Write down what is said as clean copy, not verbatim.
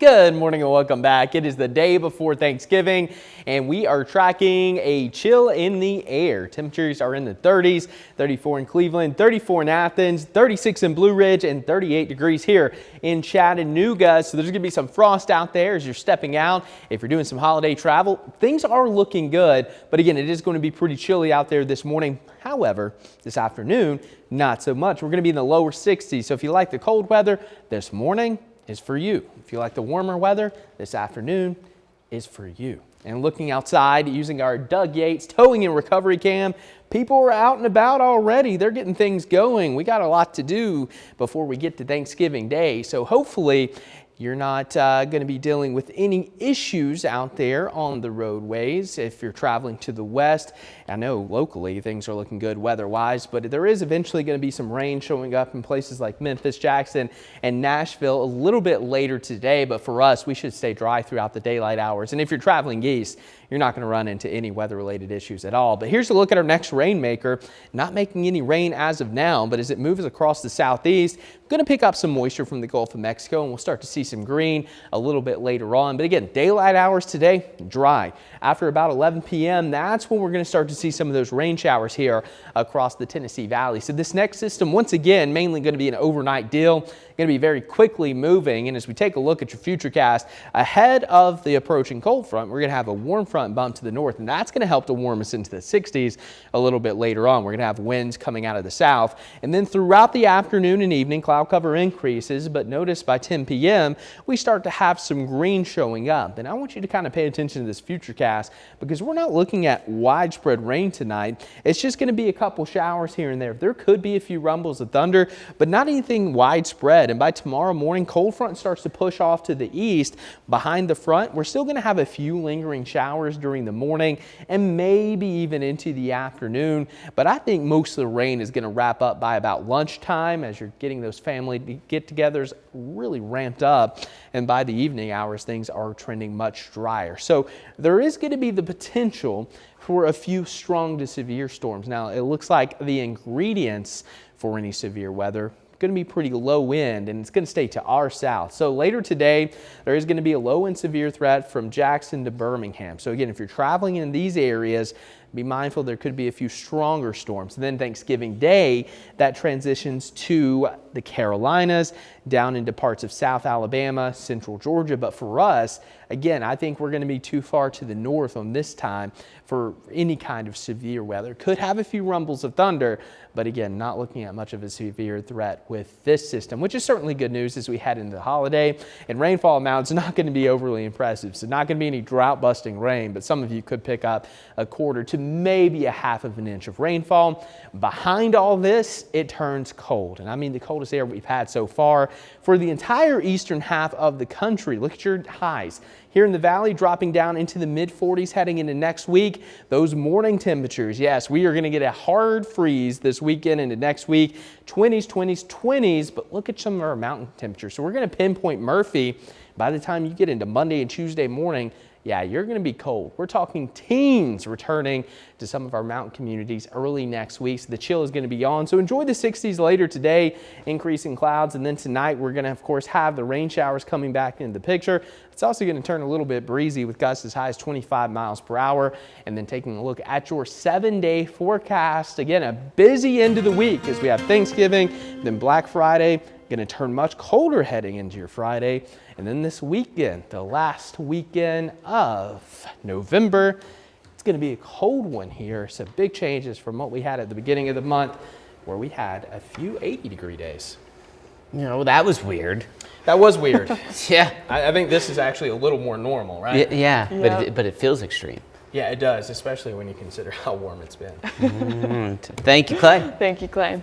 Good morning and welcome back. It is the day before Thanksgiving and we are tracking a chill in the air. Temperatures are in the 30s, 34 in Cleveland, 34 in Athens, 36 in Blue Ridge, and 38 degrees here in Chattanooga. So there's going to be some frost out there as you're stepping out. If you're doing some holiday travel, things are looking good. But again, it is going to be pretty chilly out there this morning. However, this afternoon, not so much. We're going to be in the lower 60s. So if you like the cold weather this morning, is for you. If you like the warmer weather, this afternoon is for you. And looking outside using our Doug Yates towing and recovery cam, people are out and about already. They're getting things going. We got a lot to do before we get to Thanksgiving Day. So hopefully you're not going to be dealing with any issues out there on the roadways if you're traveling to the west. I know locally things are looking good weather-wise, but there is eventually going to be some rain showing up in places like Memphis, Jackson, and Nashville a little bit later today. But for us, we should stay dry throughout the daylight hours. And if you're traveling east, you're not going to run into any weather-related issues at all. But here's a look at our next rainmaker. Not making any rain as of now, but as it moves across the southeast, going to pick up some moisture from the Gulf of Mexico, and we'll start to see some green a little bit later on. But again, daylight hours today, dry. After about 11 p.m., that's when we're going to start to see some of those rain showers here across the Tennessee Valley. So this next system, once again, mainly going to be an overnight deal, going to be very quickly moving. And as we take a look at your futurecast, ahead of the approaching cold front, we're going to have a warm front bump to the north, and that's going to help to warm us into the 60s a little bit later on. We're going to have winds coming out of the south. And then throughout the afternoon and evening, cloud cover increases, but notice by 10 p.m., we start to have some green showing up. And I want you to kind of pay attention to this futurecast because we're not looking at widespread rain tonight. It's just going to be a couple showers here and there. There could be a few rumbles of thunder, but not anything widespread. And by tomorrow morning, cold front starts to push off to the east. Behind the front, we're still going to have a few lingering showers during the morning and maybe even into the afternoon. But I think most of the rain is going to wrap up by about lunchtime as you're getting those family get-togethers really ramped up. And by the evening hours, things are trending much drier. So there is going to be the potential for a few strong to severe storms. Now, it looks like the ingredients for any severe weather going to be pretty low wind, and it's going to stay to our south. So later today, there is going to be a low and severe threat from Jackson to Birmingham. So again, if you're traveling in these areas, be mindful there could be a few stronger storms. And then Thanksgiving Day, that transitions to the Carolinas, down into parts of South Alabama, Central Georgia. But for us, again, I think we're going to be too far to the north on this time for any kind of severe weather. Could have a few rumbles of thunder, but again, not looking at much of a severe threat with this system, which is certainly good news as we head into the holiday. And rainfall amounts not going to be overly impressive. So not going to be any drought-busting rain, but some of you could pick up a quarter to maybe a half of an inch of rainfall. Behind all this, it turns cold. And I mean the coldest air we've had so far for the entire eastern half of the country. Look at your highs. Here in the valley, dropping down into the mid-40s heading into next week. Those morning temperatures, yes, we are going to get a hard freeze this weekend into next week. 20s, 20s, 20s, but look at some of our mountain temperatures. So we're going to pinpoint Murphy. By the time you get into Monday and Tuesday morning, yeah, you're going to be cold. We're talking teens returning to some of our mountain communities early next week. So the chill is going to be on. So enjoy the 60s later today, increasing clouds. And then tonight, we're going to, of course, have the rain showers coming back into the picture. It's also going to turn a little bit breezy with gusts as high as 25 miles per hour. And then taking a look at your 7-day forecast. Again, a busy end of the week as we have Thanksgiving, then Black Friday. Going to turn much colder heading into your Friday. And then this weekend, the last weekend of November, it's going to be a cold one here. So big changes from what we had at the beginning of the month where we had a few 80-degree days. You know, that was weird. That was weird. Yeah. I think this is actually a little more normal, right? Yeah. Yep. But it feels extreme. Yeah, it does, especially when you consider how warm it's been. Thank you, Clay. Thank you, Clay.